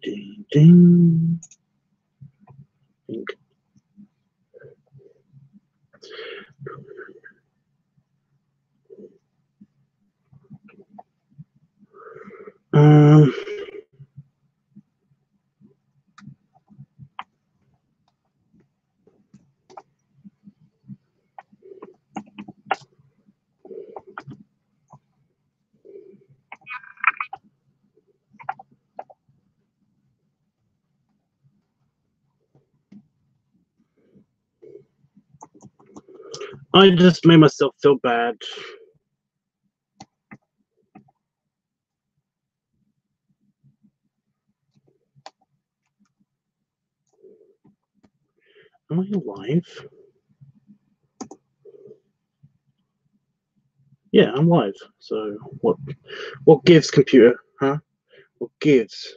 Ding, ding. Ding. I just made myself feel bad. Am I live? Yeah, I'm live. So what gives, computer? Huh? What gives?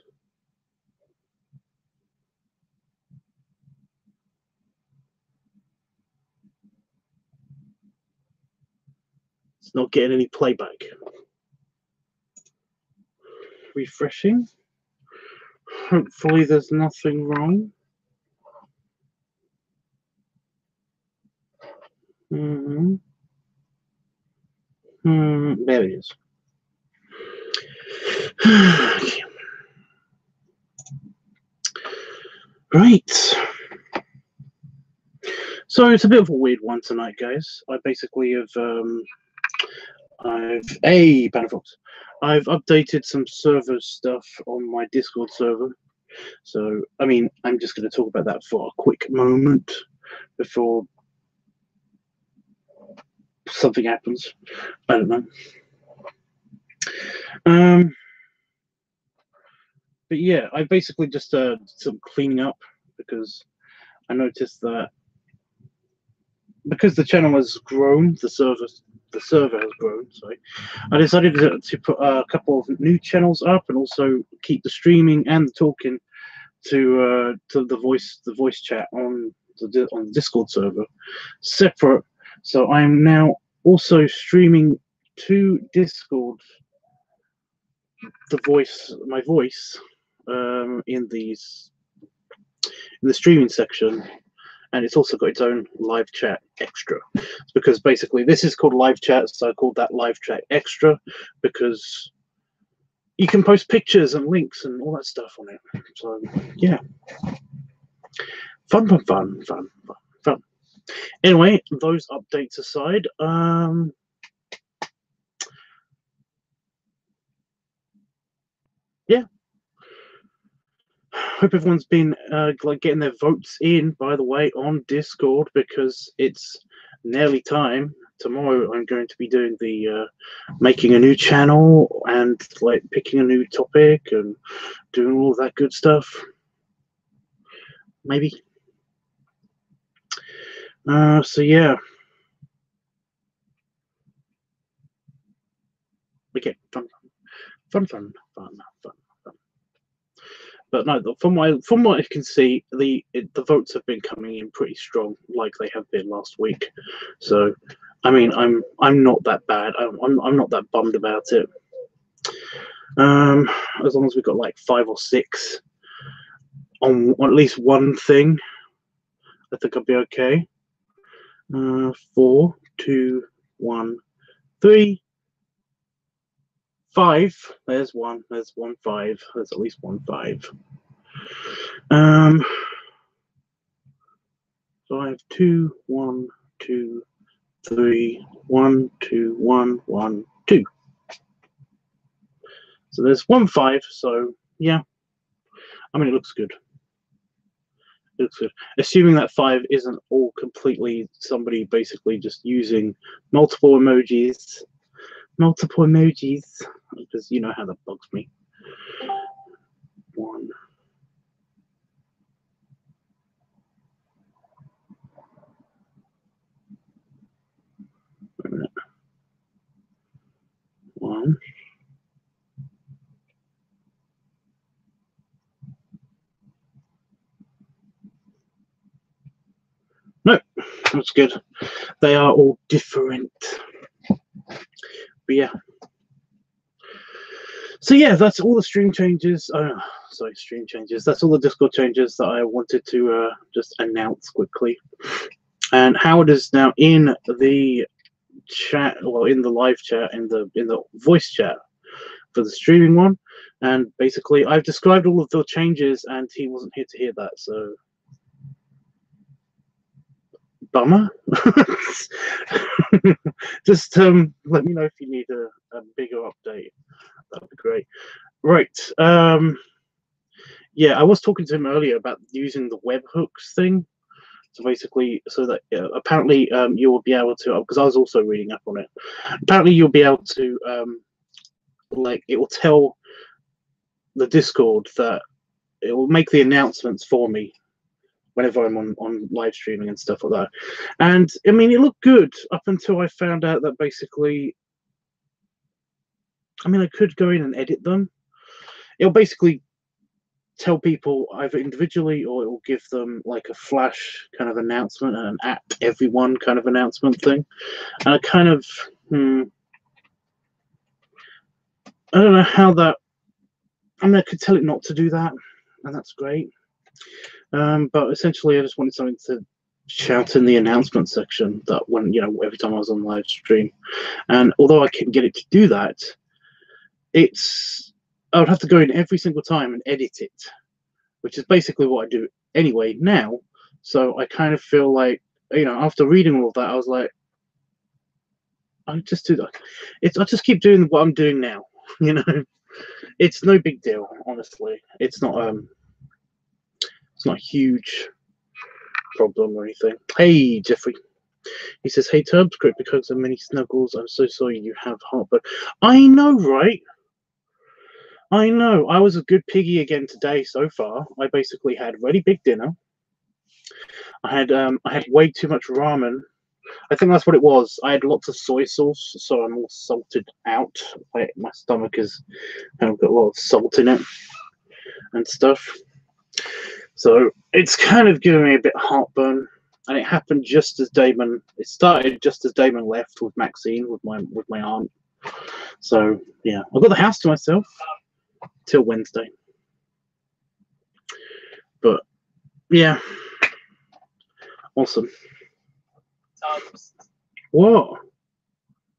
It's not getting any playback. Refreshing. Hopefully there's nothing wrong. There it is. Okay. Right. So it's a bit of a weird one tonight, guys. I basically have I've updated some server stuff on my Discord server. So I mean, I'm just going to talk about that for a quick moment before something happens. I don't know. But yeah, I basically just some cleaning up because I noticed that because the channel has grown, the server has grown. Sorry, I decided to put a couple of new channels up and also keep the streaming and the talking to the voice chat on the Discord server separate. So I'm now also streaming to Discord my voice in the streaming section, and it's also got its own live chat extra. It's because basically this is called live chat, so I called that live chat extra because you can post pictures and links and all that stuff on it. So yeah, fun. Anyway, those updates aside, yeah, hope everyone's been like getting their votes in, by the way, on Discord, because it's nearly time. Tomorrow I'm going to be doing the making a new channel and like picking a new topic and doing all that good stuff. Maybe. So yeah. Okay, fun. But no, from what I can see, the votes have been coming in pretty strong, like they have been last week. So, I mean, I'm not that bad. I'm not that bummed about it. As long as we've got like 5 or 6 on at least one thing, I think I'll be okay. 4, 2, 1, 3, 5. There's one. There's 1 5. There's at least 1 5. 5, 2, 1, 2, 3, 1, 2, 1, 1, 2. So there's 1 5. So yeah, I mean it looks good. It looks good. Assuming that 5 isn't all completely somebody basically just using multiple emojis, because you know how that bugs me. 1. Wait a minute. 1. No, that's good. They are all different. But yeah. So yeah, that's all the stream changes. Sorry, stream changes. That's all the Discord changes that I wanted to just announce quickly. And Howard is now in the chat, well, in the live chat, in the voice chat for the streaming one. And basically, I've described all of the changes, and he wasn't here to hear that. So, bummer. Just let me know if you need a bigger update. That'd be great. Right. Yeah, I was talking to him earlier about using the webhooks thing. So basically, so that apparently you will be able to, because I was also reading up on it. Apparently, you'll be able to, like, it will tell the Discord that it will make the announcements for me whenever I'm on live streaming and stuff like that. And I mean, it looked good up until I found out that basically, I mean, I could go in and edit them. It'll basically tell people either individually, or it will give them like a flash kind of announcement and an at everyone kind of announcement thing. And I kind of, I don't know how that, I mean, I could tell it not to do that, and that's great. But essentially, I just wanted something to shout in the announcement section that when, you know, every time I was on live stream. And although I can get it to do that, I would have to go in every single time and edit it, which is basically what I do anyway now. So I kind of feel like, you know, after reading all of that, I was like, I just do that. I just keep doing what I'm doing now. You know, it's no big deal, honestly. It's not a huge problem or anything. Hey, Jeffrey. He says, "Hey, Tubbs, great because of many snuggles. I'm so sorry you have heartburn." I know, right? I know. I was a good piggy again today so far. I basically had a really big dinner. I had way too much ramen. I think that's what it was. I had lots of soy sauce, so I'm all salted out. My stomach has kind of got a lot of salt in it and stuff. So it's kind of giving me a bit of heartburn. And it happened just as Damon. It started just as Damon left with Maxine, with my aunt. So yeah, I've got the house to myself till Wednesday. But yeah, awesome. What?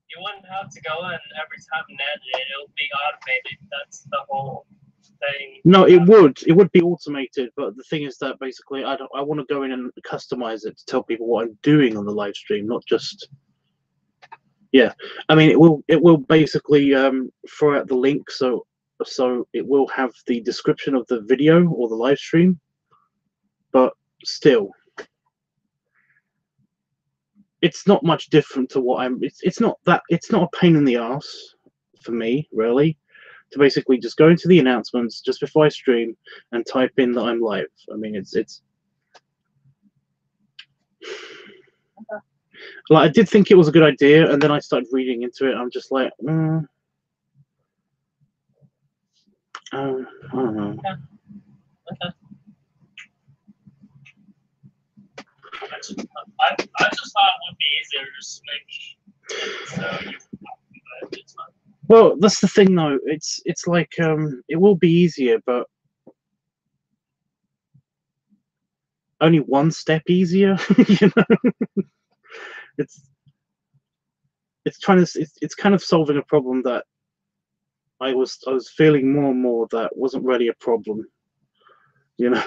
You wouldn't have to go in every time and edit it. It'll be automated. That's the whole thing. No, it would. It would be automated, but the thing is that basically I want to go in and customize it to tell people what I'm doing on the live stream, not just. Yeah, I mean it will basically throw out the link, so it will have the description of the video or the live stream, but still. It's not much different to what I'm. It's not a pain in the ass for me, really, to basically just go into the announcements just before I stream and type in that I'm live. I mean, it's like I did think it was a good idea, and then I started reading into it. I'm just like, I don't know. I just thought it would be easier to just make it's fine. Well, that's the thing, though. It's like it will be easier, but only one step easier. You know, it's kind of solving a problem that I was feeling more and more that wasn't really a problem. You know.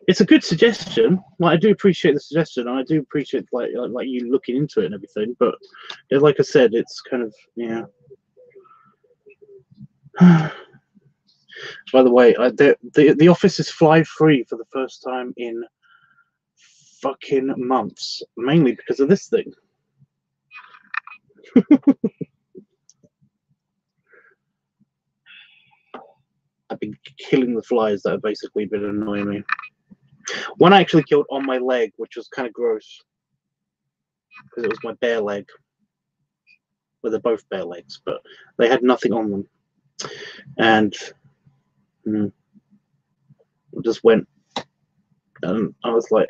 It's a good suggestion. Like, I do appreciate the suggestion, and I do appreciate like you looking into it and everything. But like I said, it's kind of By the way, the office is fly free for the first time in fucking months, mainly because of this thing. I've been killing the flies that have basically been annoying me. One I actually killed on my leg, which was kind of gross because it was my bare leg. Well, they're both bare legs, but they had nothing on them, and I just went, and I was like,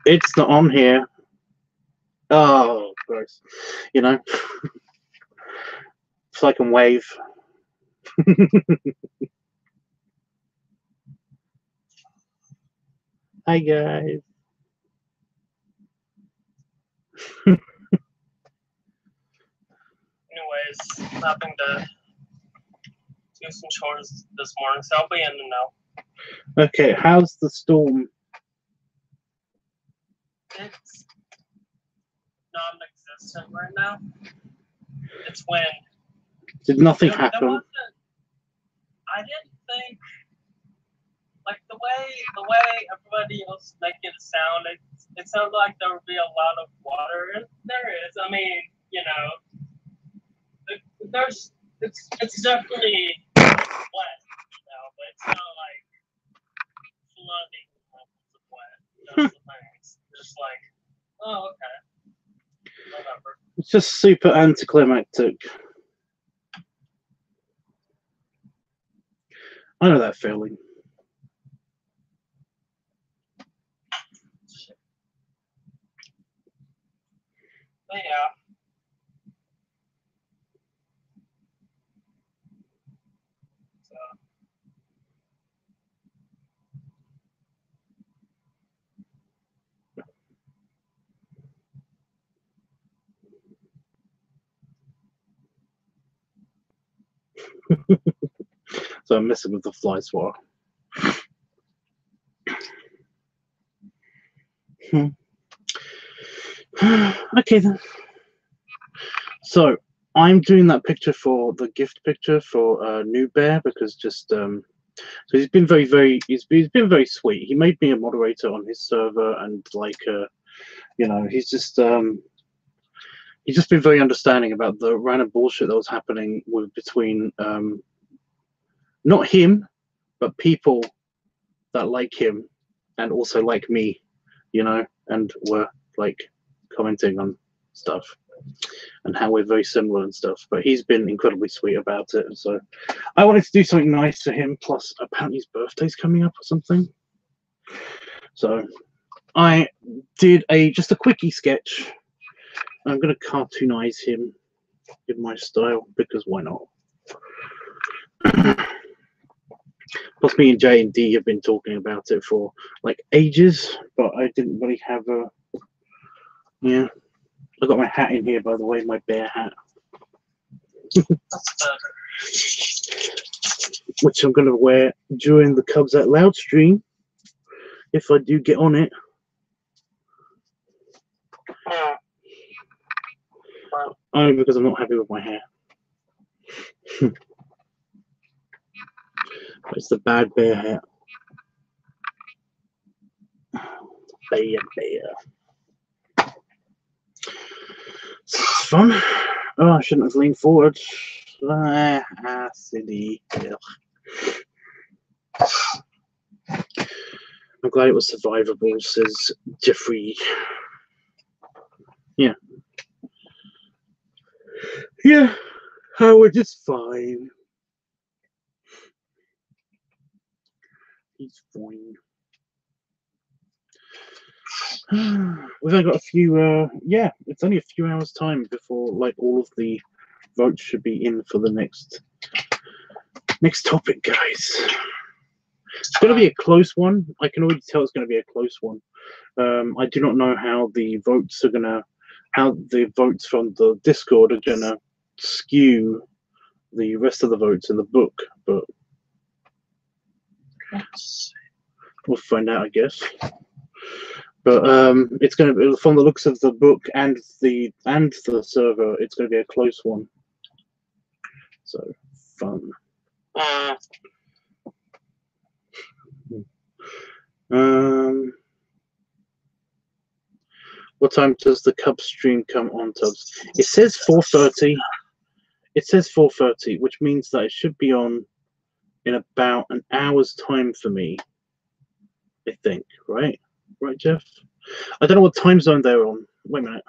"It's not on here." Oh, gross! You know. so I can wave. Hi guys. Anyways, having to do some chores this morning, so I'll be in and out. Okay, how's the storm? It's non-existent right now. It's wind. Did nothing There happen? wasn't, I didn't think, like the way everybody else making it sound, it sounded like there would be a lot of water, and there is. I mean, you know, it's definitely wet, you know, but it's not like flooding levels of wet. That's the thing. It's just like, oh, okay, whatever. It's just super anticlimactic. I know that feeling. But yeah. So I'm messing with the fly swatter. Okay then. So I'm doing that picture for the gift picture for Noob Bear because just so he's been very he's been very sweet. He made me a moderator on his server and like you know he's just been very understanding about the random bullshit that was happening between not him but people that like him and also like me, you know, and were like commenting on stuff and how we're very similar and stuff. But he's been incredibly sweet about it, and so I wanted to do something nice for him. Plus, apparently his birthday's coming up or something. So I did just a quickie sketch. I'm going to cartoonize him in my style because why not? Plus, me and J and D have been talking about it for like ages, but I didn't really have a. Yeah, I got my hat in here, by the way, my bear hat, which I'm going to wear during the Cubs Out Loud stream if I do get on it. Only because I'm not happy with my hair. It's the bad bear hat. Bear. It's fun. Oh, I shouldn't have leaned forward. Silly. I'm glad it was survivable, says Jeffrey. Yeah. Yeah, Howard is fine. He's fine. We've only got a few, yeah, it's only a few hours time before like all of the votes should be in for the next topic, guys. It's going to be a close one. I can already tell it's going to be a close one. I do not know how the votes from the Discord are going to skew the rest of the votes in the book, but we'll find out, I guess. But it's going to be, from the looks of the book and the server, it's going to be a close one. So fun. What time does the Cubs stream come on, Tubbs? It says 4:30. It says 4:30, which means that it should be on in about an hour's time for me. I think, right? Right, Jeff? I don't know what time zone they're on. Wait a minute.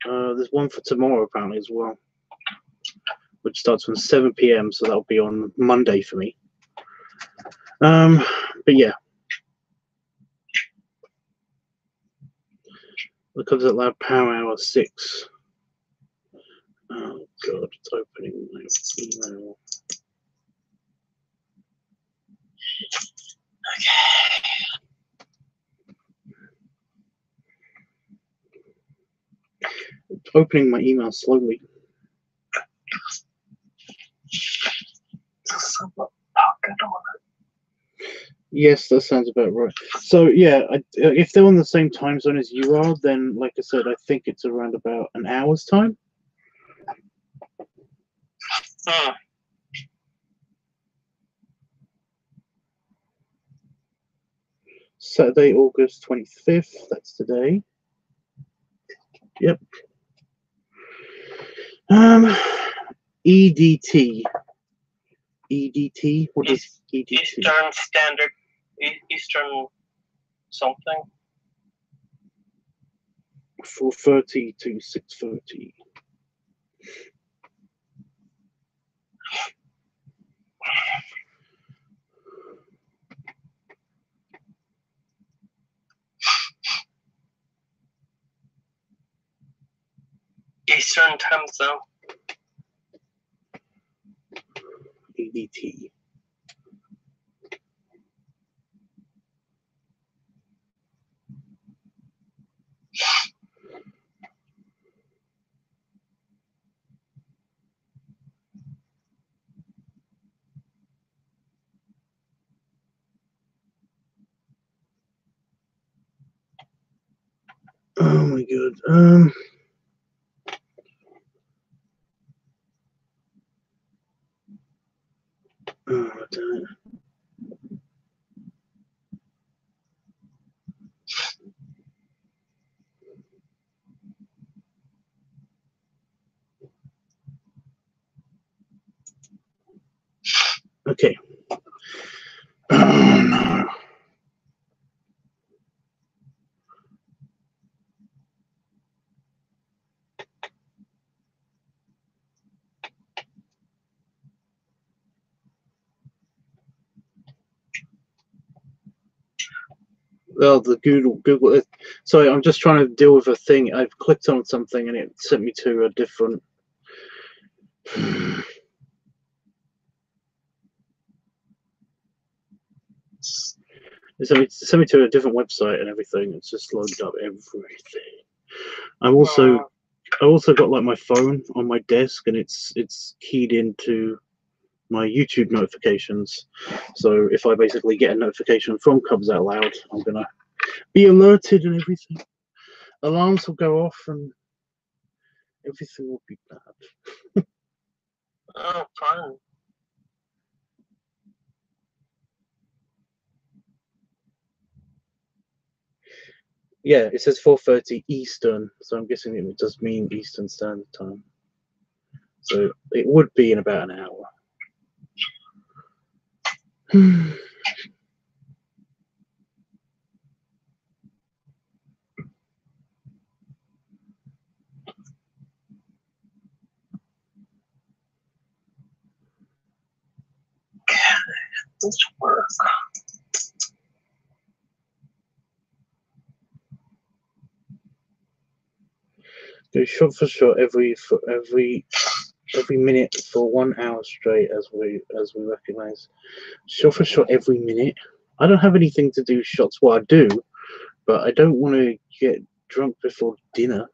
There's one for tomorrow apparently as well, which starts from 7 p.m. So that'll be on Monday for me. But yeah. The Cubs Out Loud Power Hour 6. Oh god, it's opening my email. It's opening my email slowly. Yes, that sounds about right. So yeah, if they're on the same time zone as you are, then like I said, I think it's around about an hour's time. Saturday, August 25th. That's today. Yep. EDT. EDT. What is EDT? Eastern Standard, Eastern something. 4:30 to 6:30. Eastern time zone. EDT. Oh my god. Oh, damn it. Okay. Oh no. Well, the Google. Sorry, I'm just trying to deal with a thing. I've clicked on something and it sent me to a different. It sent me to a different website and everything. It's just loaded up everything. I also got like my phone on my desk and it's keyed into my YouTube notifications. So if I basically get a notification from Cubs Out Loud, I'm gonna be alerted and everything. Alarms will go off and everything will be bad. Oh, fun. Yeah, it says 4:30 Eastern, so I'm guessing it does mean Eastern Standard Time. So it would be in about an hour. This work. Go shot for shot every minute for 1 hour straight, as we recognize. Shot for shot every minute. I don't have anything to do shots. Well, I do, but I don't want to get drunk before dinner.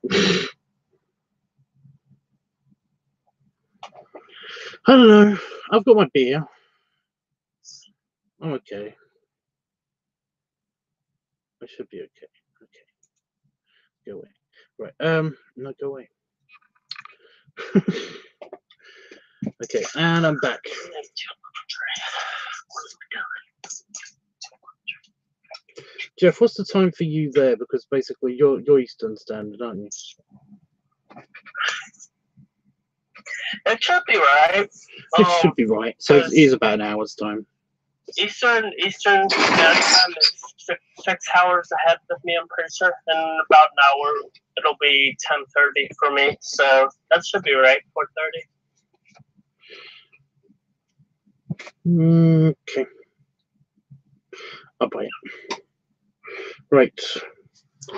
I don't know. I've got my beer. I'm okay. I should be okay. Okay. Go away. Right. No, go away. Okay, and I'm back. Jeff, what's the time for you there? Because basically you're Eastern Standard, aren't you? It should be right. It should be right. So it is about an hour's time. Eastern Standard Time is 6 hours ahead of me, I'm pretty sure. In about an hour, it'll be 10:30 for me. So that should be right, 4:30. Okay. I'll buy it. Right.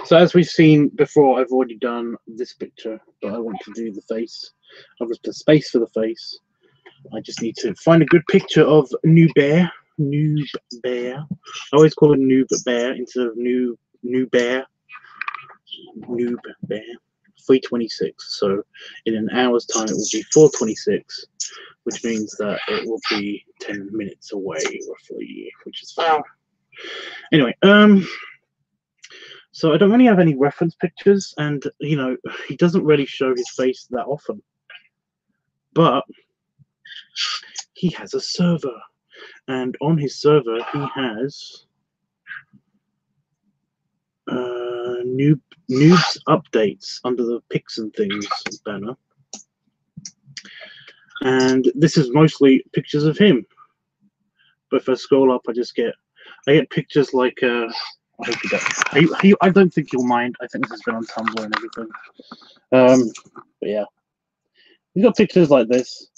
So as we've seen before, I've already done this picture, but I want to do the face. I've left a space for the face. I just need to find a good picture of Noob Bear. Noob Bear. I always call it Noob Bear instead of New Bear. Noob Bear. 3:26. So in an hour's time, it will be 4:26, which means that it will be 10 minutes away roughly, which is fine. Anyway, so I don't really have any reference pictures, and you know, he doesn't really show his face that often. But he has a server, and on his server he has noobs updates under the pics and things banner, and this is mostly pictures of him. But if I scroll up, I get pictures like I hope you don't. I don't think you'll mind. I think this has been on Tumblr and everything. But yeah, he's got pictures like this,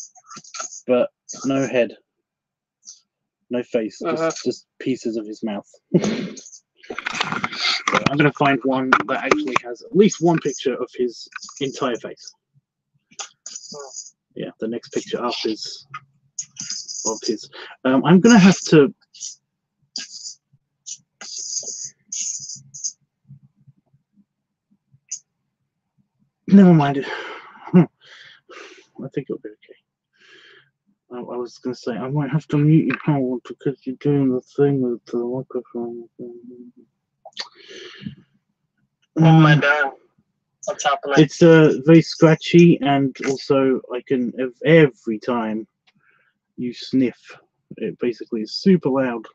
but no head, no face, just pieces of his mouth. I'm gonna find one that actually has at least one picture of his entire face. Yeah, the next picture up is of his. I'm gonna have to. Never mind. I think it'll be okay. I was going to say, I might have to mute you, Howard, because you're doing the thing with the microphone. Oh my god. What's happening? It's very scratchy, and also I can, every time you sniff, it basically is super loud.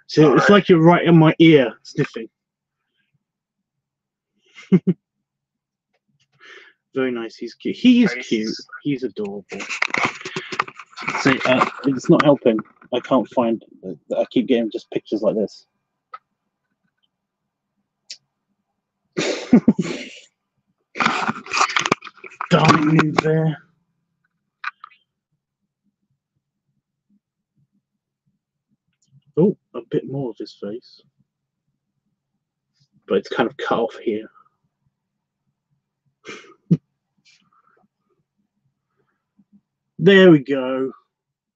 So it's like you're right in my ear sniffing. Very nice. He's cute. He is cute. He's adorable. See, it's not helping. I can't find. I keep getting just pictures like this. Darling Noob Bear. Oh, a bit more of his face, but it's kind of cut off here. There we go.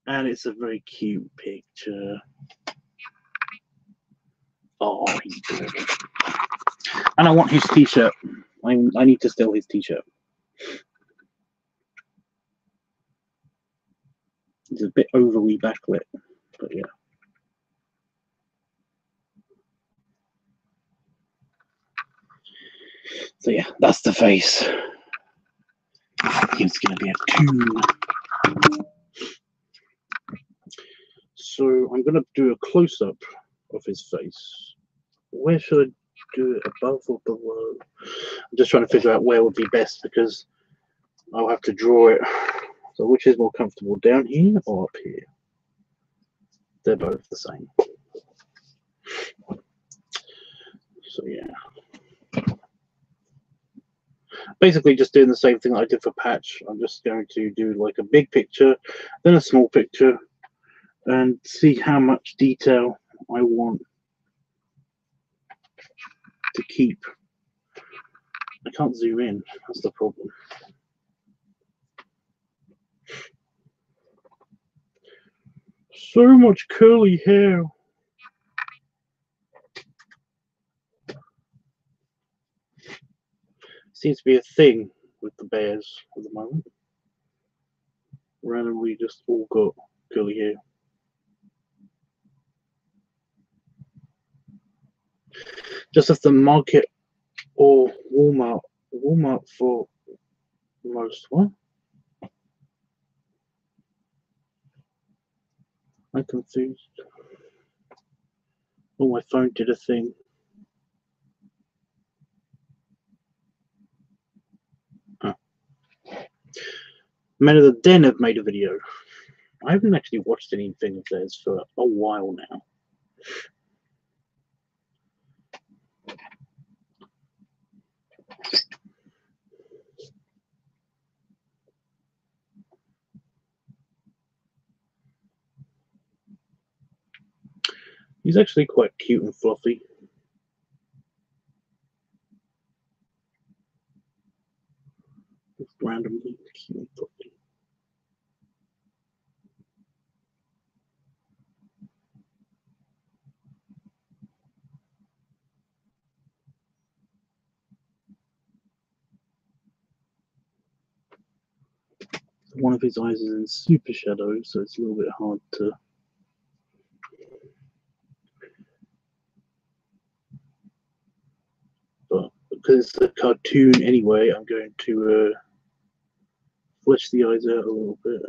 And it's a very cute picture. Oh, he's adorable. And I want his t-shirt. I need to steal his t-shirt. It's a bit overly backlit, but yeah. So yeah, that's the face. He's gonna be a coon. So I'm gonna do a close-up of his face. Where should I do it? Above or below? I'm just trying to figure out where would be best, because I'll have to draw it. So which is more comfortable, down here or up here? They're both the same. So yeah. Basically just doing the same thing that I did for Patch. I'm just going to do like a big picture, then a small picture, and see how much detail I want to keep. I can't zoom in, that's the problem. So much curly hair. Seems to be a thing with the bears at the moment. Randomly just all got curly hair. Just as the market or Walmart for most. What? I'm confused. Oh, my phone did a thing. Men of the Den have made a video. I haven't actually watched anything of theirs for a while now. He's actually quite cute and fluffy. one of his eyes is in super shadow, so it's a little bit hard to. But because it's a cartoon anyway, I'm going to flesh the eyes out a little bit.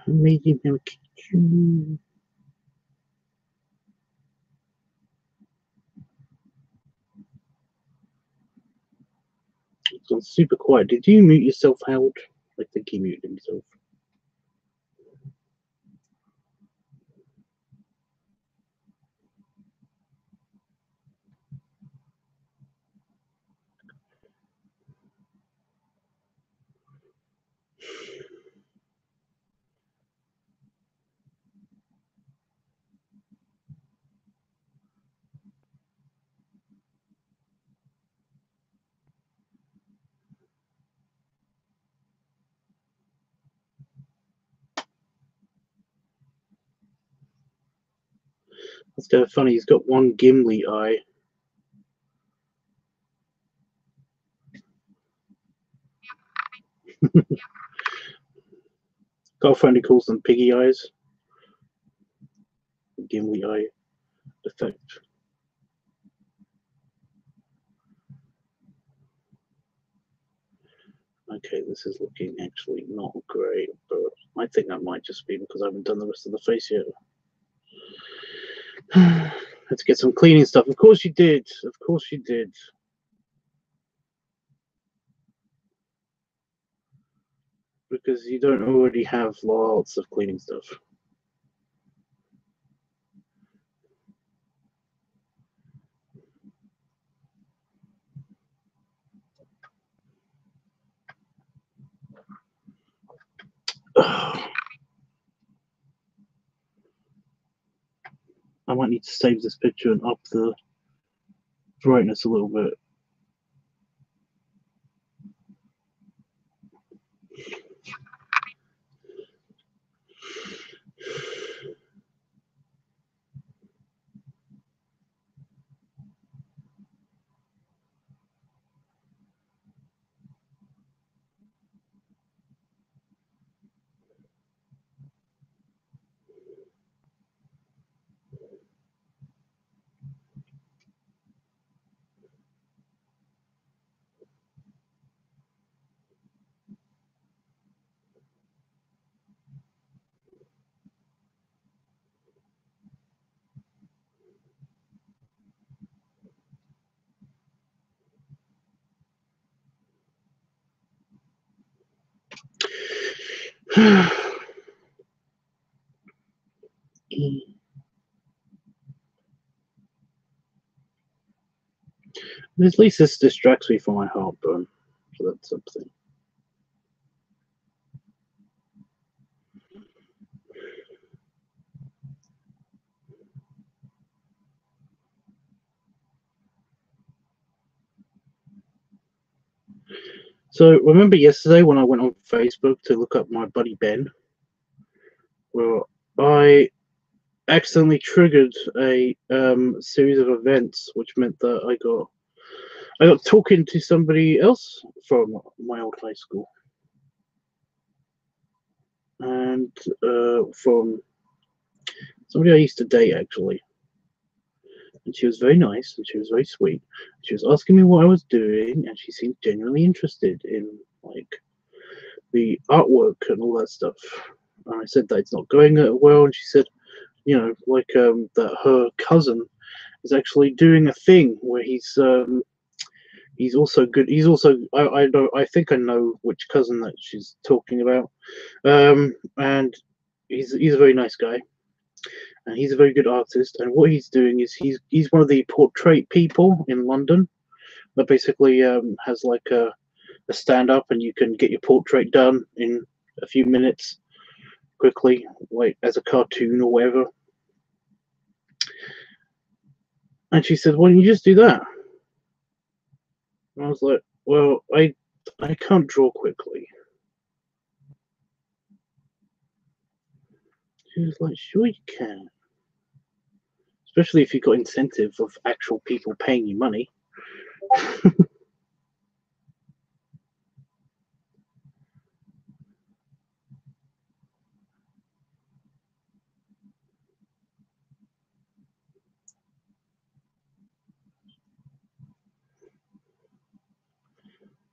Maybe it's gone super quiet. Did you mute yourself, Howard? I think he muted himself. That's kind of funny. He's got one Gimli eye. Girlfriend, he calls them piggy eyes. Gimli eye effect. Okay, this is looking actually not great, but I think that might just be because I haven't done the rest of the face yet. Let's get some cleaning stuff. Of course you did. Of course you did. Because you don't already have lots of cleaning stuff. I might need to save this picture and up the brightness a little bit. At least this distracts me from my heartburn, so that's something. So remember yesterday when I went on Facebook to look up my buddy Ben? Well, I accidentally triggered a series of events, which meant that I got talking to somebody else from my old high school, and from somebody I used to date actually. And she was very nice and she was very sweet. She was asking me what I was doing, and she seemed genuinely interested in like the artwork and all that stuff. And I said that it's not going well, and she said, you know, like that her cousin is actually doing a thing where he's also good. He's also I know, I think I know which cousin that she's talking about, and he's a very nice guy, and he's a very good artist. And what he's doing is he's one of the portrait people in London that basically has like a stand up, and you can get your portrait done in a few minutes quickly, like as a cartoon or whatever. And she said, why don't you just do that? And I was like, well, I can't draw quickly. She was like, sure you can. Especially if you've got incentive of actual people paying you money.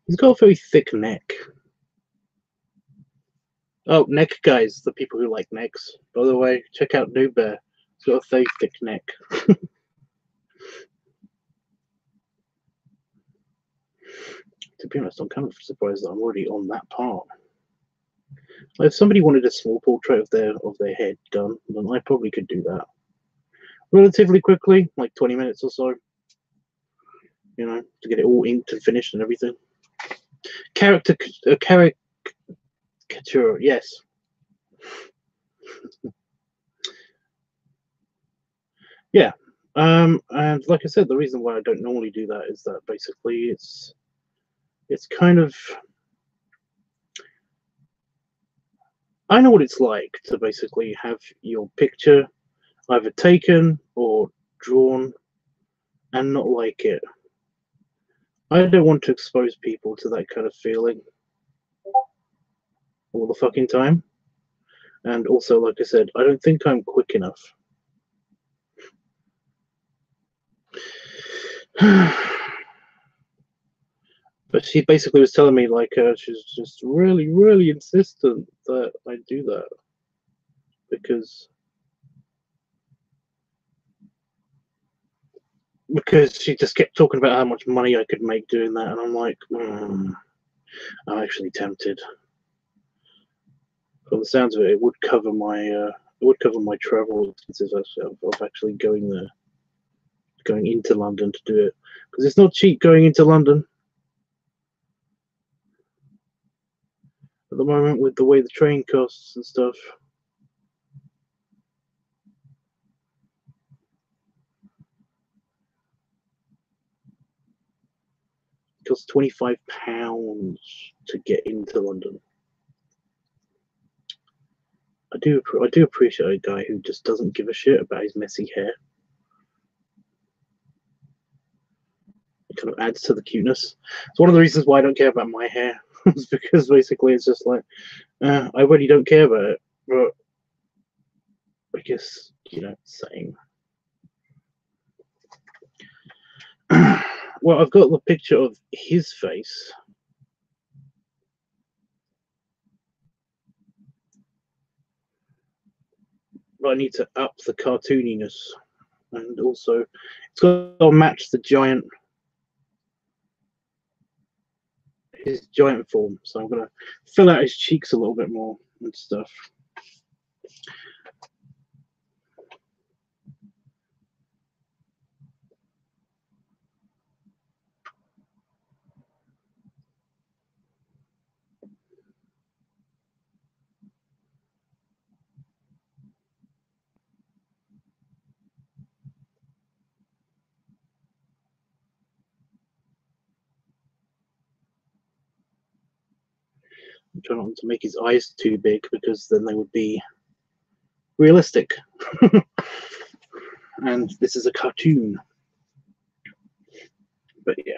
He's got a very thick neck. Oh, neck guys, the people who like necks. By the way, check out Noob. He's got a very thick neck. To be honest, I'm kind of surprised that I'm already on that part. Like, if somebody wanted a small portrait of their head done, then I probably could do that relatively quickly, like 20 minutes or so. You know, to get it all inked and finished and everything. Caricature, yes. Yeah. And like I said, the reason why I don't normally do that is that basically it's kind of, I know what it's like to basically have your picture either taken or drawn and not like it. I don't want to expose people to that kind of feeling all the fucking time. And also, like I said, I don't think I'm quick enough. But she basically was telling me, like, she's just really, really insistent that I do that. Because she just kept talking about how much money I could make doing that. And I'm like, I'm actually tempted. From the sounds of it, it would cover my travel expenses of actually going there, going into London to do it, because it's not cheap going into London at the moment with the way the train costs and stuff. It costs £25 to get into London. I do appreciate a guy who just doesn't give a shit about his messy hair. It kind of adds to the cuteness. It's one of the reasons why I don't care about my hair. It's because basically it's just like, I really don't care about it. But I guess, you know, same. Well, I've got the picture of his face. But I need to up the cartooniness. And also, it's got to match the giant, his giant form. So I'm going to fill out his cheeks a little bit more and stuff. I'm trying not to make his eyes too big because then they would be realistic. And this is a cartoon. But yeah.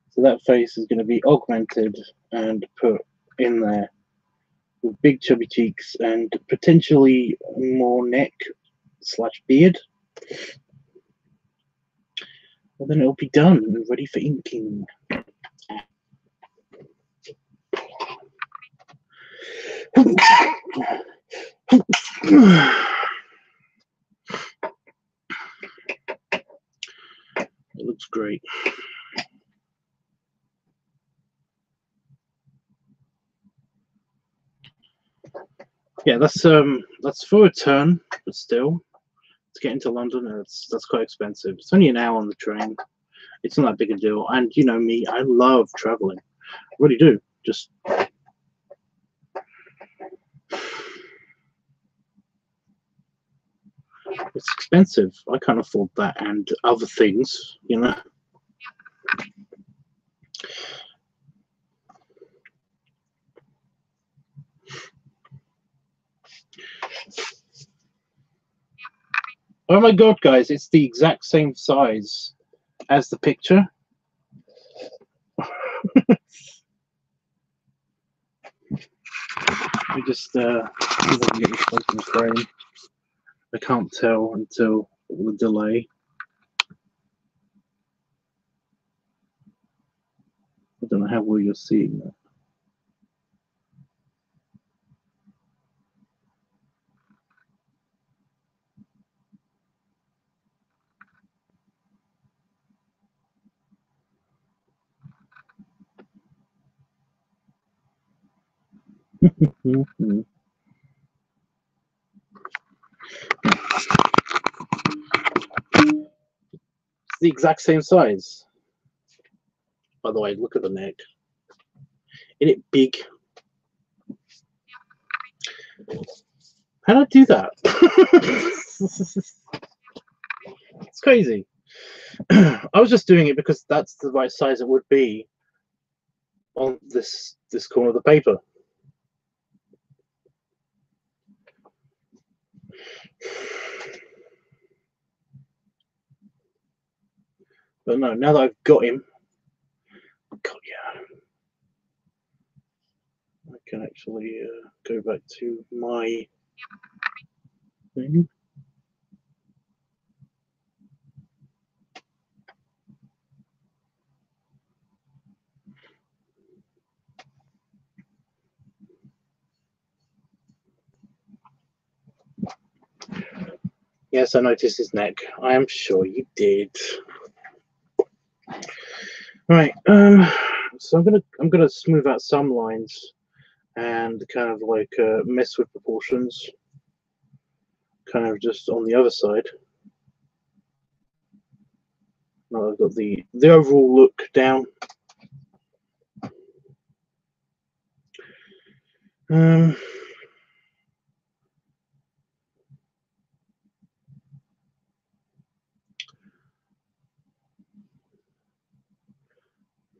So that face is going to be augmented and put in there with big chubby cheeks and potentially more neck / beard. And then it'll be done and ready for inking. It looks great. Yeah, that's for a turn, but still, to get into London, that's quite expensive. It's only an hour on the train, It's not that big a deal. And you know me, I love traveling. I really do. Just it's expensive. I can't afford that and other things, you know. Oh my god, guys, it's the exact same size as the picture. I just see if I can get this close in the frame. I can't tell until the delay. I don't know how well you're seeing that. It's the exact same size. By the way, look at the neck. Isn't it big? How did I do that? It's crazy. I was just doing it because that's the right size it would be on this corner of the paper. But no, now that I've got him, God, yeah, I can actually go back to my thing. Yes, I noticed his neck. I am sure you did. Right. So I'm gonna smooth out some lines and kind of like mess with proportions. Kind of just on the other side. Now I've got the overall look down.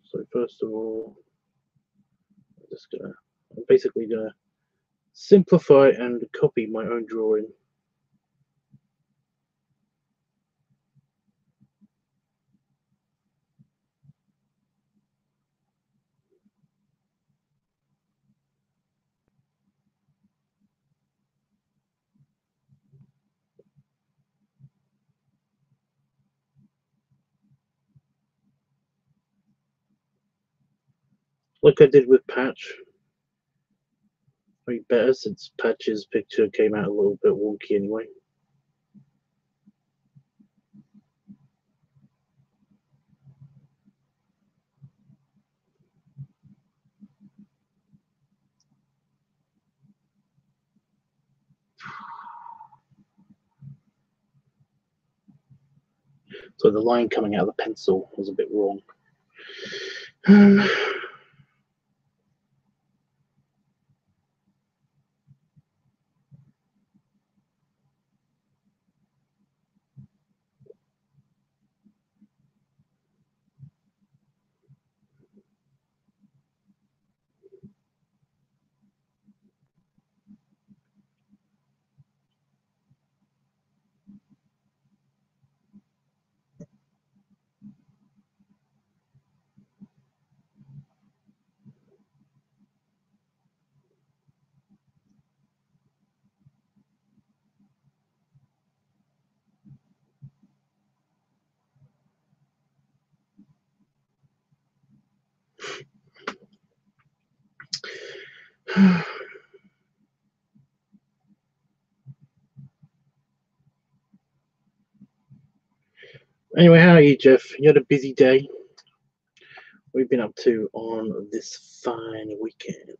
So first of all, I'm basically gonna simplify and copy my own drawing. Like I did with Patch. Probably better since Patch's picture came out a little bit wonky anyway. So the line coming out of the pencil was a bit wrong. Anyway, how are you, Jeff? You had a busy day? What have you been up to on this fine weekend?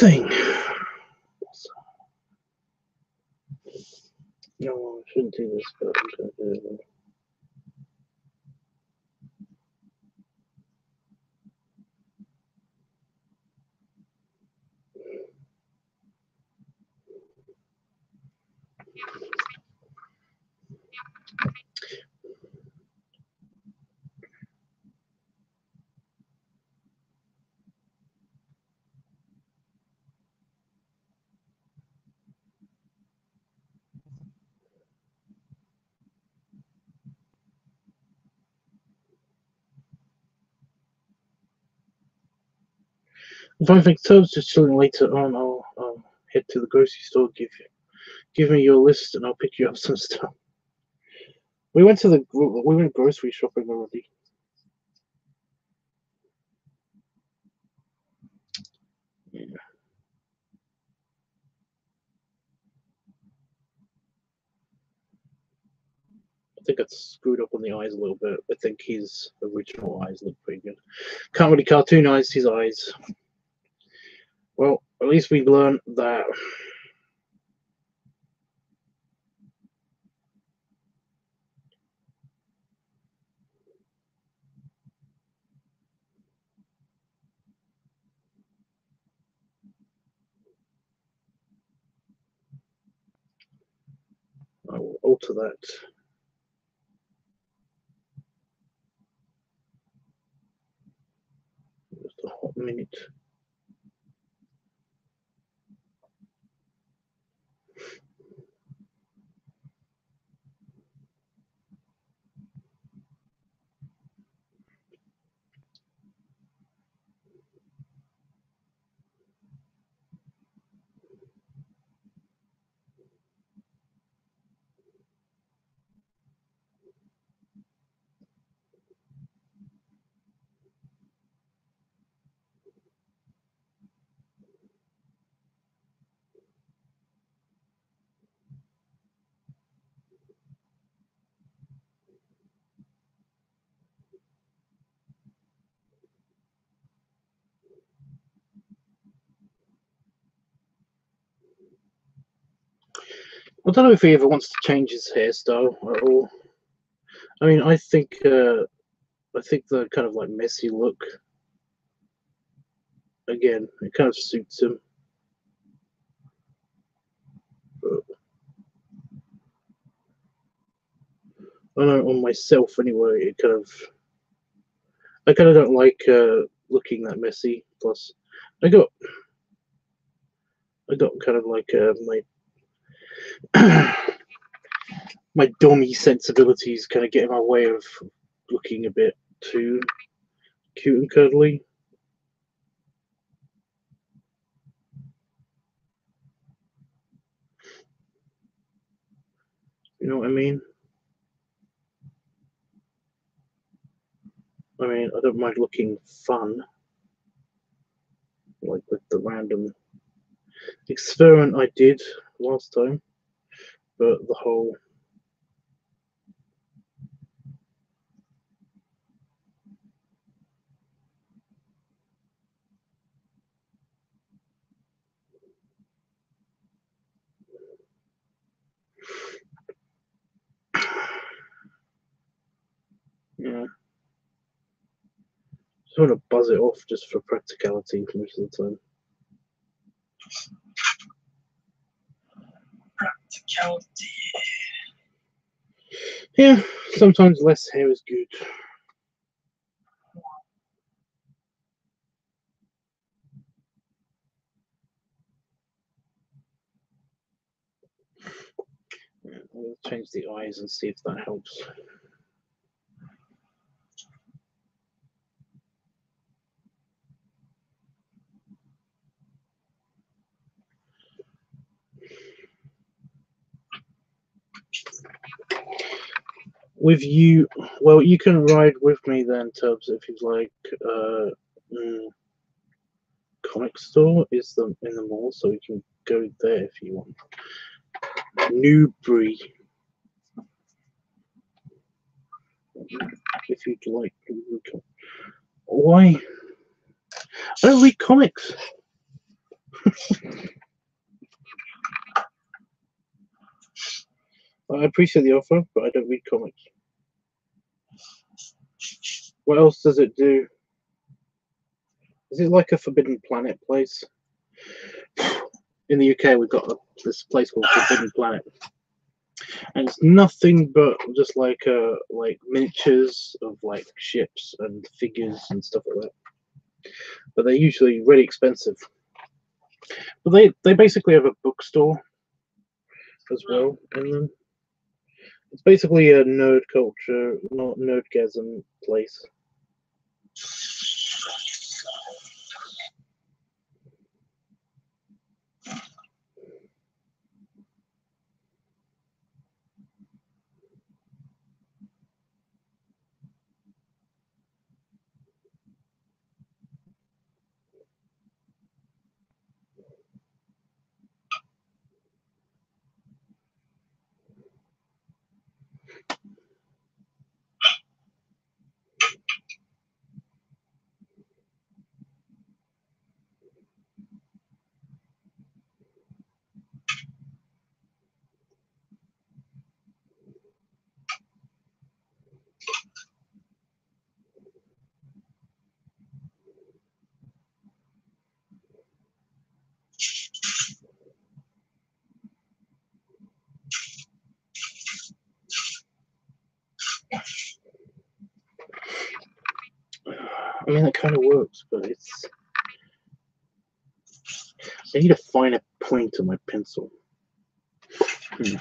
thing. No, I shouldn't do this, but I'm going to do it. If I think Tubbs just chilling later on, I'll head to the grocery store. Give me your list, and I'll pick you up some stuff. We went grocery shopping already. Yeah. I think I screwed up on the eyes a little bit. I think his original eyes look pretty good. Can't really cartoonize his eyes. Well, at least we learned that. I will alter that. Just a hot minute. I don't know if he ever wants to change his hairstyle at all. I mean, I think the kind of like messy look, again, it kind of suits him. But I know on myself anyway, I kind of don't like looking that messy. Plus, I got kind of like my dummy sensibilities kind of get in my way of looking a bit too cute and cuddly. You know what I mean? I mean, I don't mind looking fun, like with the random experiment I did last time, but the whole yeah. Just want to buzz it off just for practicality most of the time. Practicality. Yeah, sometimes less hair is good. Yeah, I'll change the eyes and see if that helps. With you, well, you can ride with me then, Tubbs, if you'd like. Comic store is in the mall, so you can go there if you want. Newbury, if you'd like. Why? I don't read comics. I appreciate the offer, but I don't read comics. What else does it do? Is it like a Forbidden Planet place? In the UK, we've got this place called Forbidden Planet, and it's nothing but just like miniatures of like ships and figures and stuff like that. But they're usually really expensive. But they basically have a bookstore as well in them. It's basically a nerd culture, not nerdgasm place. I mean, it kind of works, but it's... I need a finer point on my pencil. And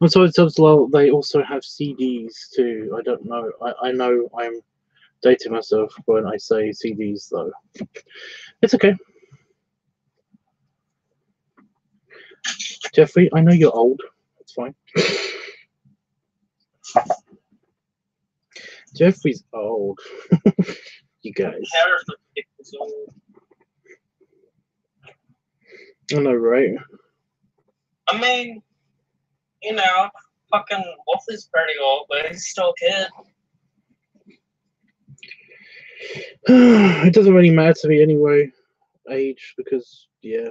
so it's as well, they also have CDs too. I don't know. I know I'm dating myself when I say CDs, though. It's okay. Jeffrey, I know you're old. It's fine. Jeffrey's old. You guys. I know, right? I mean, you know, fucking Wolf is pretty old, but he's still a kid. It doesn't really matter to me anyway, age, because, yeah.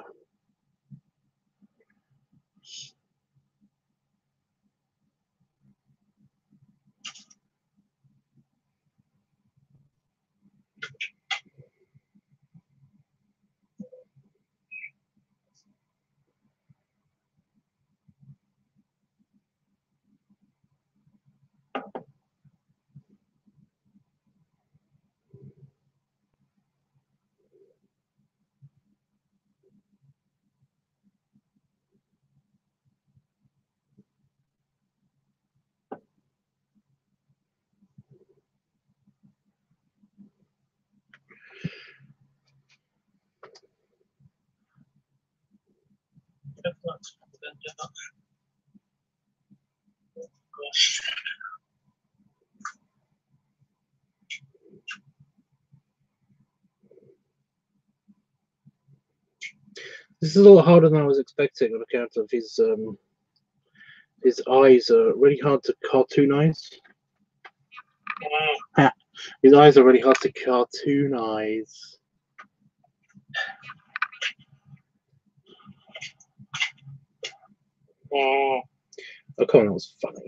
This is a lot harder than I was expecting on account of his eyes are really hard to cartoonize. His eyes are really hard to cartoonize. Oh, come on, that was funny.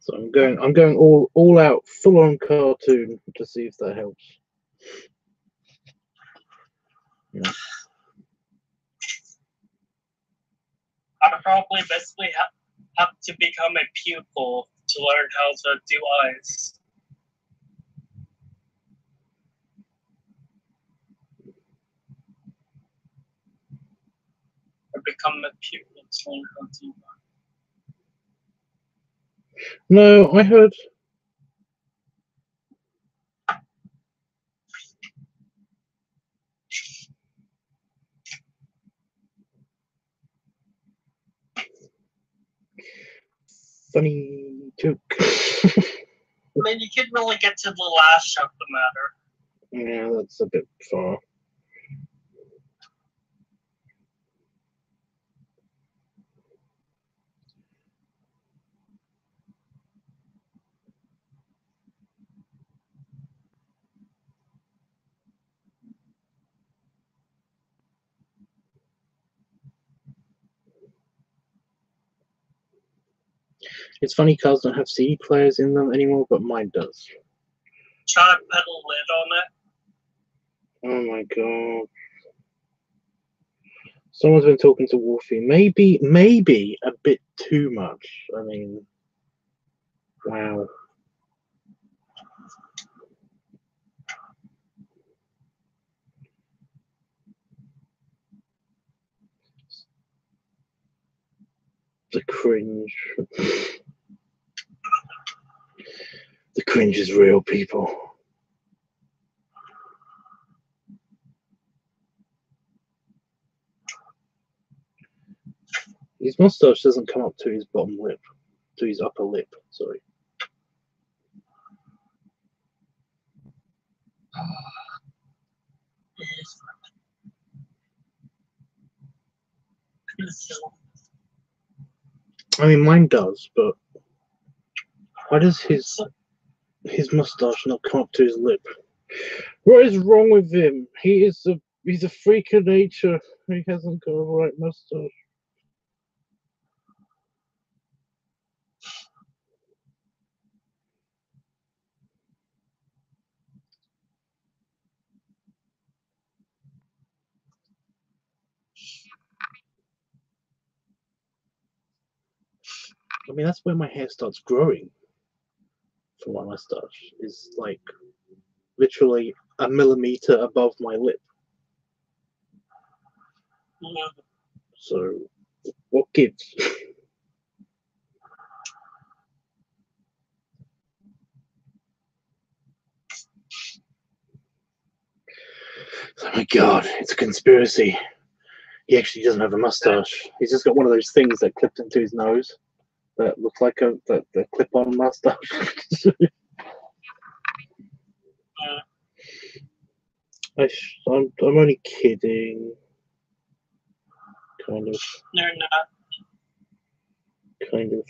So I'm going all out, full on cartoon to see if that helps. Yeah. I probably basically have to become a pupil to learn how to do eyes. Or become a pupil to learn how to do eyes. No, I heard. Funny joke. I mean, you could really get to the last of the matter. Yeah, that's a bit far. It's funny cars don't have CD players in them anymore, but mine does. Try to put a lid on it. Oh my god. Someone's been talking to Wolfie. Maybe a bit too much. I mean, wow. The cringe. The cringe is real, people. His mustache doesn't come up to his bottom lip, to his upper lip, sorry. I mean, mine does, but why does his mustache not come up to his lip? What is wrong with him? He's a freak of nature. He hasn't got a right mustache. I mean, that's where my hair starts growing. For my mustache is like literally a millimeter above my lip. So, what gives? Oh my god, it's a conspiracy. He actually doesn't have a mustache. He's just got one of those things that clipped into his nose that looks like the clip-on mustache. I'm only kidding. Kind of. No, you're not. Kind of.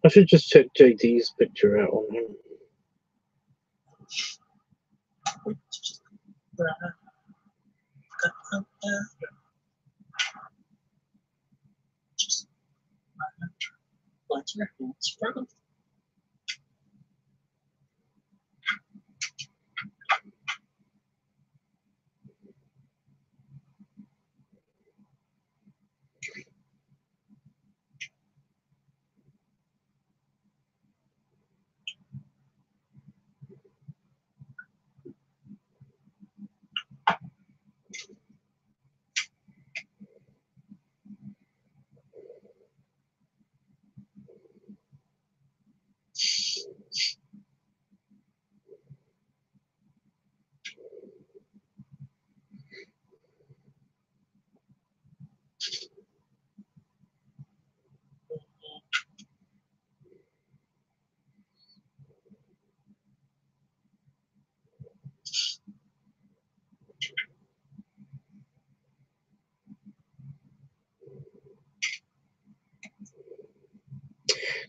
I should just check JD's picture out on him. Just let your hands from.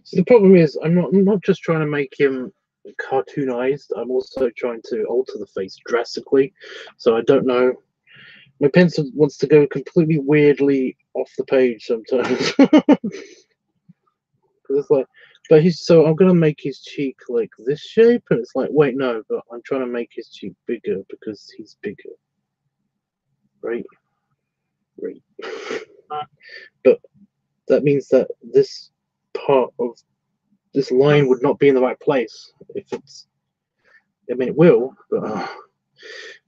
So the problem is, I'm not just trying to make him cartoonized. I'm also trying to alter the face drastically. So I don't know. My pencil wants to go completely weirdly off the page sometimes. It's like, but so I'm gonna make his cheek like this shape, and it's like, wait, no, but I'm trying to make his cheek bigger because he's bigger, right? Right. But that means that this part of this line would not be in the right place if it's. I mean, it will, but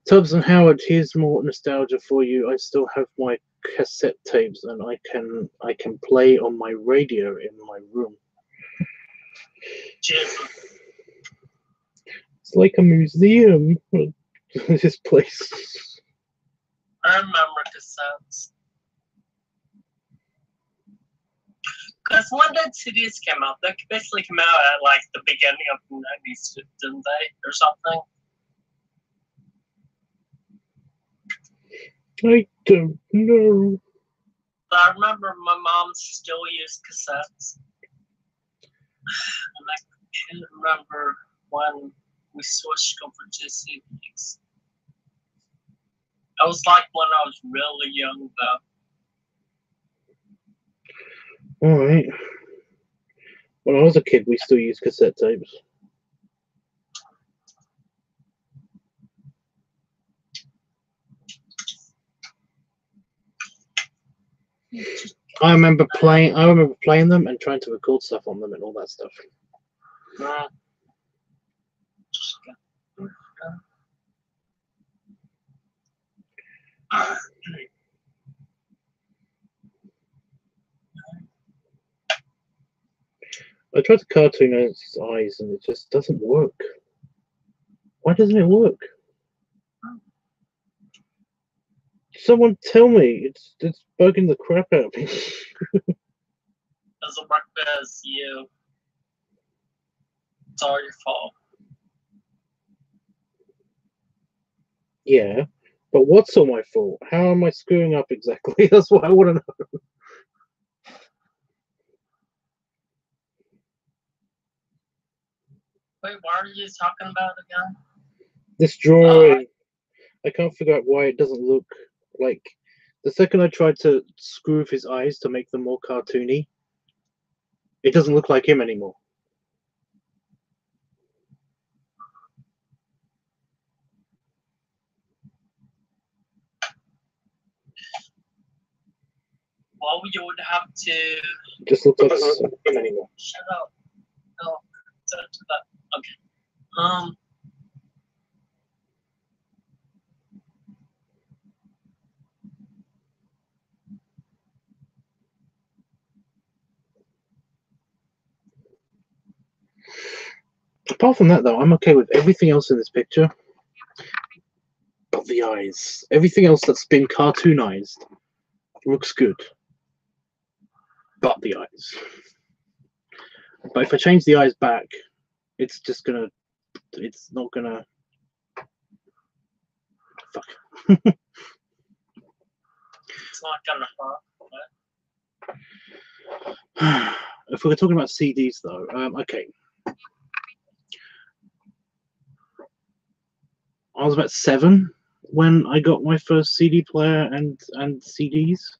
Tubbs and Howard, here's more nostalgia for you. I still have my cassette tapes, and I can play on my radio in my room. It's like a museum. This place. I remember cassettes. Because when the CDs came out, they basically came out at like the beginning of the 90s, didn't they? Or something? I don't know. I remember my mom still used cassettes. And I can't remember when we switched over to CDs. I was like when I was really young, though. Alright. When I was a kid, we still used cassette tapes. I remember playing them and trying to record stuff on them and all that stuff. I tried to cartoonize his eyes and it just doesn't work. Why doesn't it work? Someone tell me. It's bugging the crap out of me. Doesn't work as you. It's all your fault. Yeah, but what's all my fault? How am I screwing up exactly? That's what I want to know. Wait, what are you talking about again? This drawing, I can't figure out why it doesn't look like. The second I tried to screw his eyes to make them more cartoony, it doesn't look like him anymore. Well, you would have to. Just looks like him anymore. Shut up. No, to that. Okay. Apart from that, though, I'm okay with everything else in this picture, but the eyes. Everything else that's been cartoonized looks good, but the eyes. But if I change the eyes back, it's just gonna. It's not gonna. Fuck. It's not gonna fuck. If we're talking about CDs, though, okay. I was about 7 when I got my first CD player and CDs.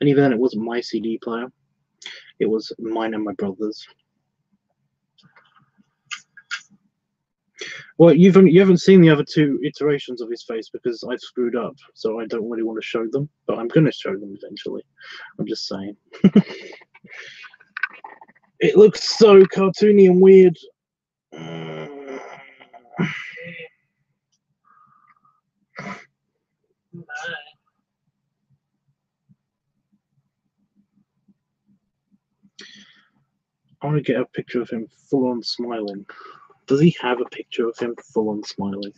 And even then, it wasn't my CD player. It was mine and my brother's. Well, you haven't seen the other 2 iterations of his face because I've screwed up, so I don't really want to show them. But I'm going to show them eventually. I'm just saying. It looks so cartoony and weird. I want to get a picture of him full on smiling. Does he have a picture of him full on smiling?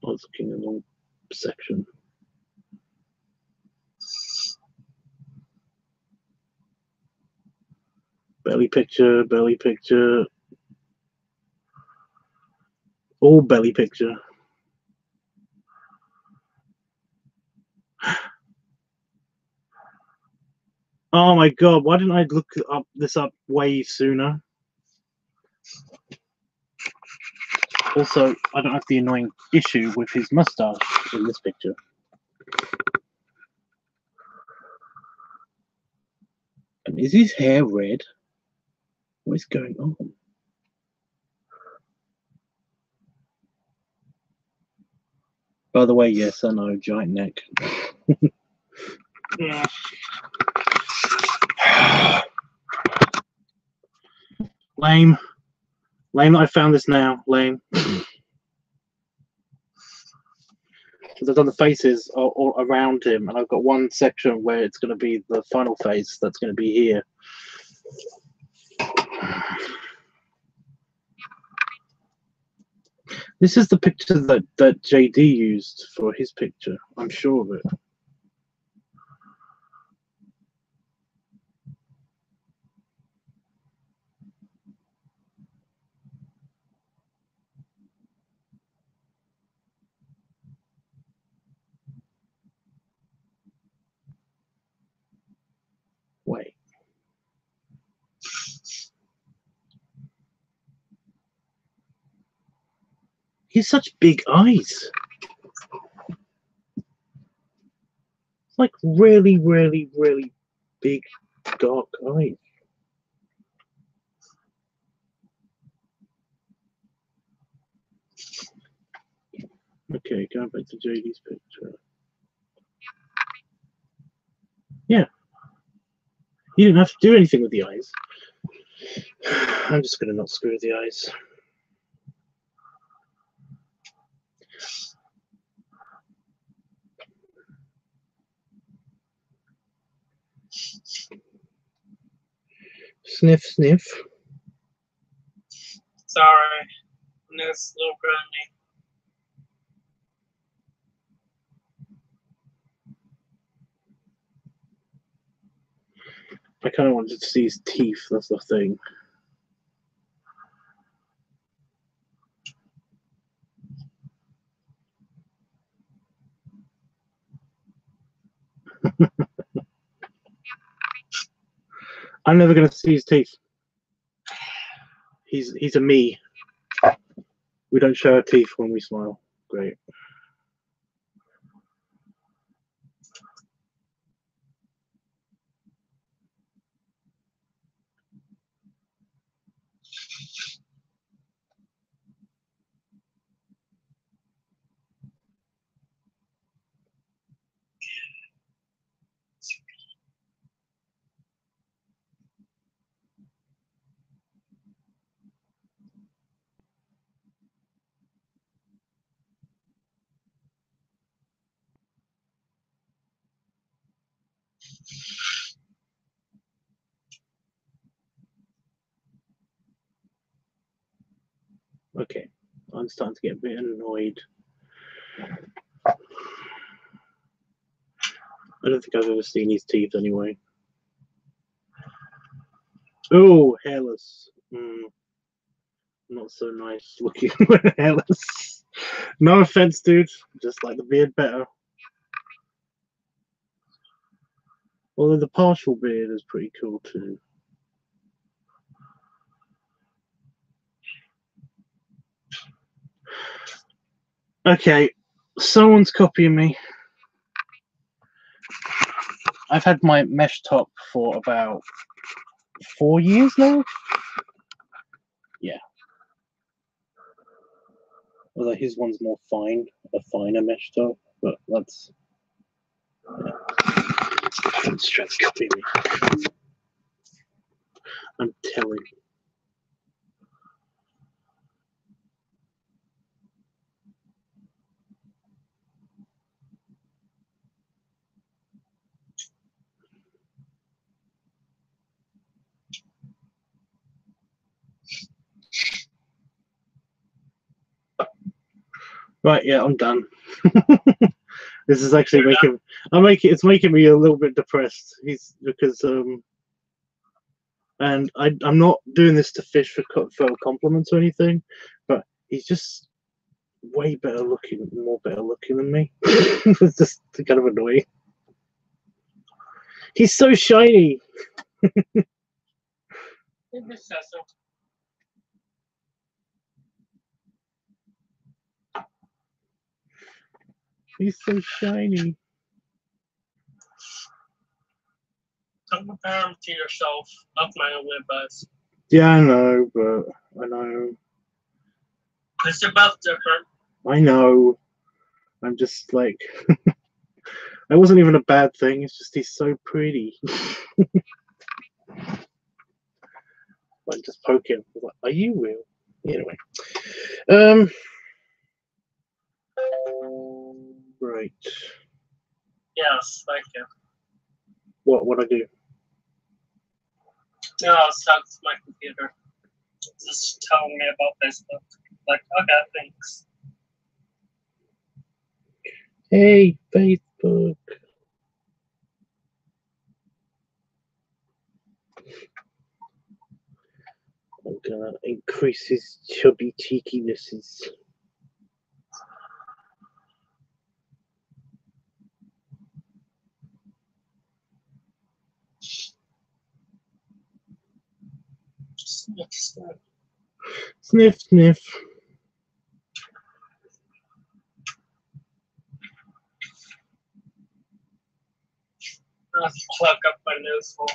I was looking in the wrong section. Belly picture, belly picture. All belly picture. Oh my god, why didn't I look this up way sooner? Also, I don't have the annoying issue with his mustache in this picture. And is his hair red? What is going on? By the way, yes, I know, giant neck. Yeah. Lame. Lame that I found this now. Lame. Because I've done the faces all around him, and I've got one section where it's going to be the final face that's going to be here. This is the picture that JD used for his picture. I'm sure of it. Wait. He's such big eyes. Like really, really, really big, dark eyes. Okay, going back to JD's picture. Yeah. You didn't have to do anything with the eyes. I'm just going to not screw with the eyes. Sniff, sniff. Sorry, this little granny. I kind of wanted to see his teeth, that's the thing. I'm never going to see his teeth. He's a me. We don't show our teeth when we smile. Great. Okay, I'm starting to get a bit annoyed. I don't think I've ever seen his teeth anyway. Oh, hairless. Not so nice looking when hairless. No offense, dude. Just like the beard better. Although the partial beard is pretty cool too. Okay, someone's copying me. I've had my mesh top for about 4 years now. Yeah. Although his one's more fine, a finer mesh top, but that's. Yeah. Someone's trying to copy me. I'm telling you. Right, yeah, I'm done. This is actually it's making me a little bit depressed. Because and I'm not doing this to fish for compliments or anything, but he's just way better looking, more better looking than me. It's just kind of annoying. He's so shiny. He's so shiny. Don't compare him to yourself. That's my only advice. Yeah, I know, but I know. Because you're both different. I know. I'm just like, that wasn't even a bad thing. It's just he's so pretty. Like just poke him. Like, are you real? Anyway. Right. Yes, thank you. What I do? No, I was talking to my computer. Just telling me about Facebook. Like, okay, thanks. Hey, Facebook. I'm gonna increase his chubby cheekinesses. Sniff, sniff. Sniff, sniff. I'll plug up my nose hole.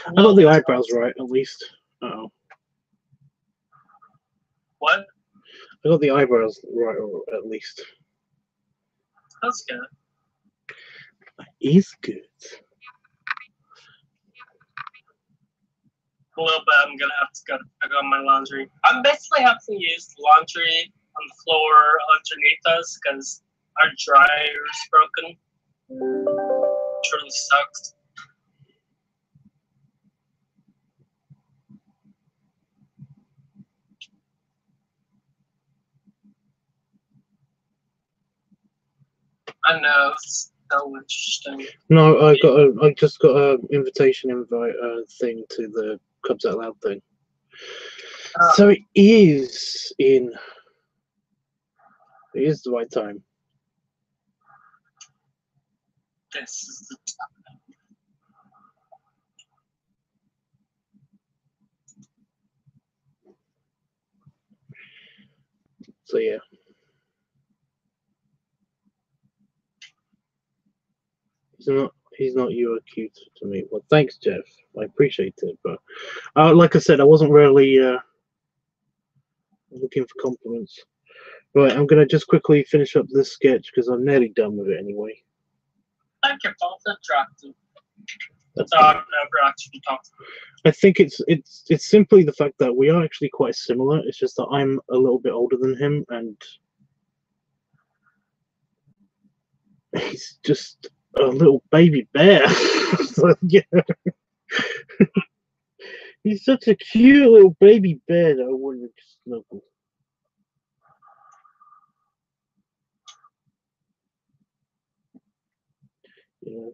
I got the eyebrows right, at least. Uh-oh. What? I got the eyebrows right, or at least. That's good. That is good. A little bit, I'm gonna have to go pick up my laundry. I'm basically having to use laundry on the floor underneath us because our dryer is broken. Which really sucks. I know, it's so interesting. No, I just got a invitation invite thing to the Cubs Out Loud thing. So it is the right time. This is the So yeah. He's not you are cute to me. Well, thanks, Jeff. I appreciate it, but like I said, I wasn't really looking for compliments. Right, I'm gonna just quickly finish up this sketch because I'm nearly done with it anyway. I think you're both attractive. So I've never actually talked to you. I think it's simply the fact that we are actually quite similar. It's just that I'm a little bit older than him, and he's just a little baby bear. So, yeah. He's such a cute little baby bear that I wanted to snuggle. You know,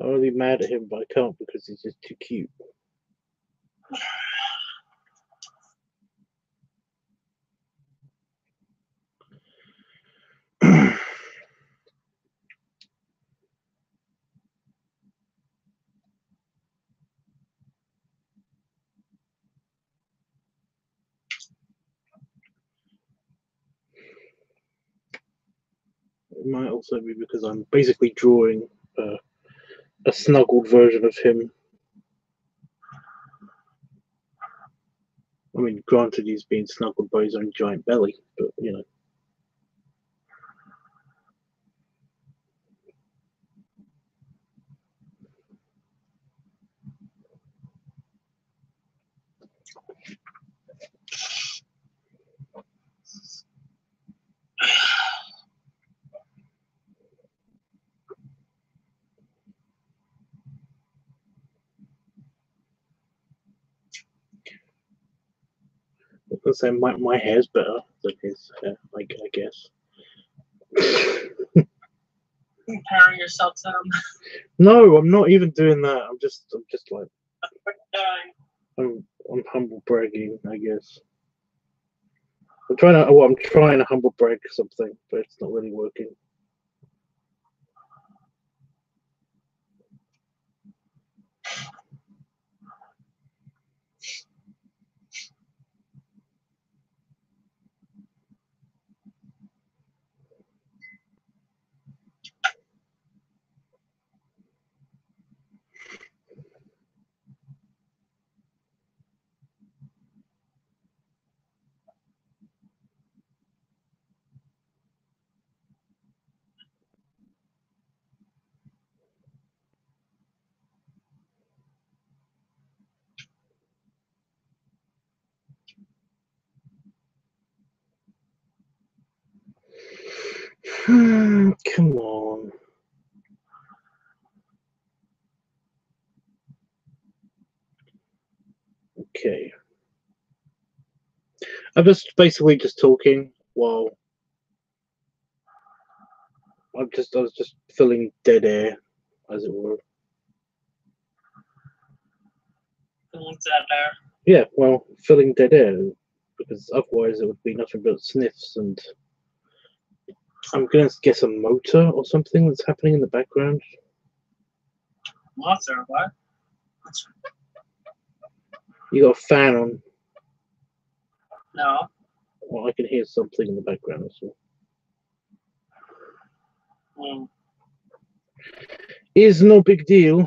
I want to be mad at him, but I can't because he's just too cute. It might also be because I'm basically drawing a snuggled version of him. I mean, granted, he's being snuggled by his own giant belly, but you know. I was gonna say my hair's better than his hair, I guess. Comparing yourself to him. No, I'm not even doing that. I'm just like I'm humble bragging, I guess. I'm trying to humble brag something, but it's not really working. Come on. Okay. I'm just basically just talking while I was just filling dead air, as it were. Filling dead air. Yeah, well, filling dead air, because otherwise it would be nothing but sniffs, and I'm gonna guess a motor or something that's happening in the background. Motor, what? You got a fan on. No. Well, I can hear something in the background as well. Is no big deal.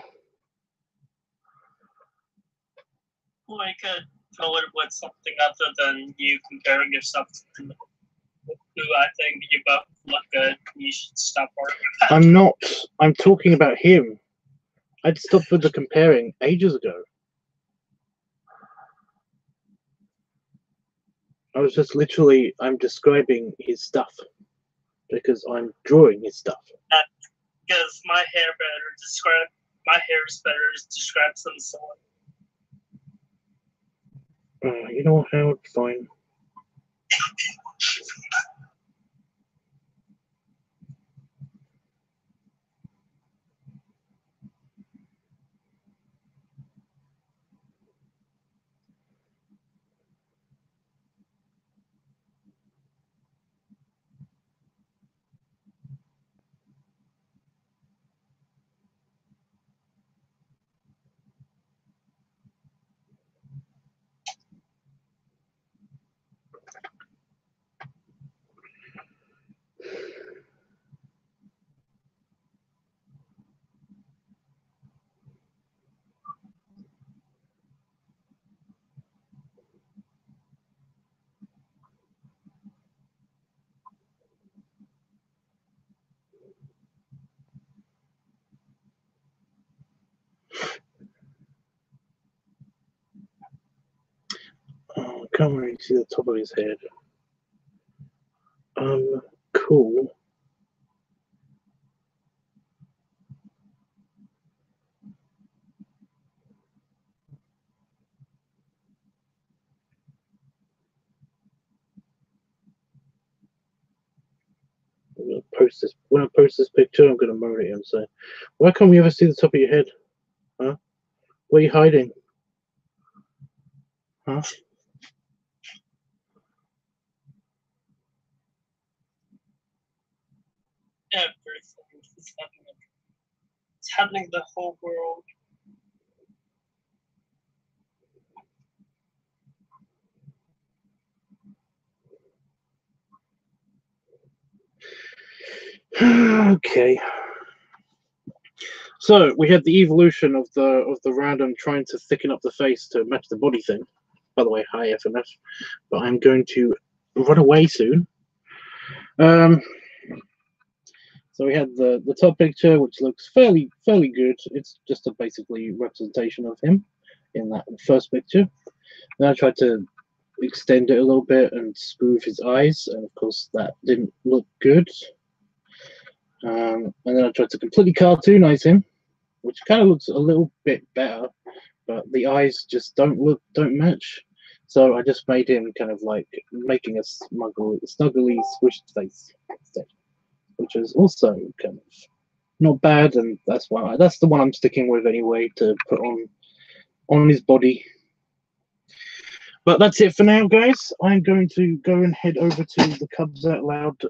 Well, I could fill it with something other than you comparing yourself to who I think you both look good. You should stop worrying about. I'm not. I'm talking about him. I'd stopped with the comparing ages ago. I was just literally, I'm describing his stuff because I'm drawing his stuff. Because my hair is better describes himself. You know what, Howard? Fine. Oh, I can't really see the top of his head. Cool. I'm gonna post this. When I post this picture, I'm gonna moan at him and say, "Why can't we ever see the top of your head? Huh? Where are you hiding? Huh?" Everything is happening. It's happening the whole world. Okay. So we had the evolution of the random trying to thicken up the face to match the body thing. By the way, hi FMF. But I'm going to run away soon. So we had the top picture, which looks fairly good. It's just a basically representation of him in that first picture. Then I tried to extend it a little bit and smooth his eyes, and of course that didn't look good. And then I tried to completely cartoonize him, which kind of looks a little bit better, but the eyes just don't match. So I just made him kind of like making a snuggly squished face instead, which is also kind of not bad, and that's the one I'm sticking with anyway to put on his body. But that's it for now, guys. I'm going to go and head over to the Cubs Out Loud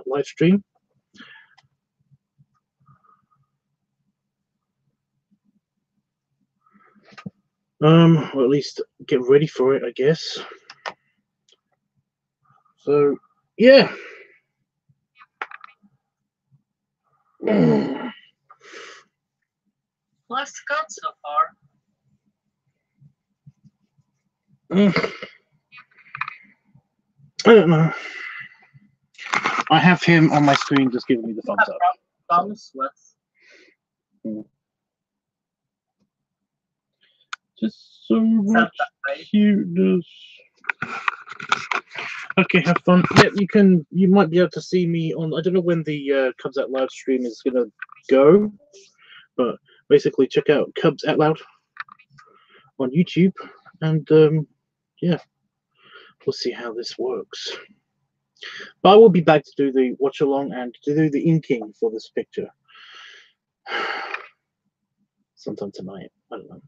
live stream. Or at least get ready for it, I guess. So, yeah. Life's good so far. I don't know. I have him on my screen just giving me the thumbs up. Promise with. Just so much cuteness. Okay, have fun. Yeah, you can. You might be able to see me on. I don't know when the Cubs Out Loud stream is gonna go, but basically check out Cubs Out Loud on YouTube, and yeah, we'll see how this works. But I will be back to do the watch along and to do the inking for this picture sometime tonight. I don't know.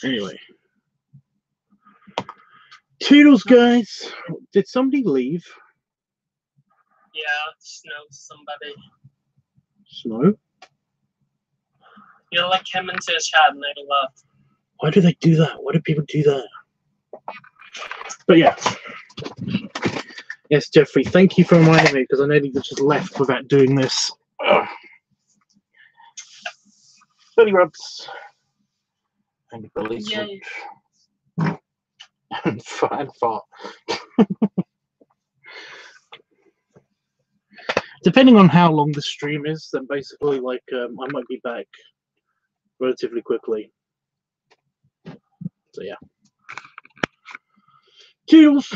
Anyway. Toodles, guys. Did somebody leave? Yeah, Snow somebody. Snow? You like came into his chat and they left. Why do they do that? Why do people do that? But yeah. Yes, Jeffrey, thank you for reminding me because I nearly just left without doing this. Belly rubs. And release Yay. and fart. Depending on how long the stream is, then basically, like, I might be back relatively quickly. So yeah. Toodles!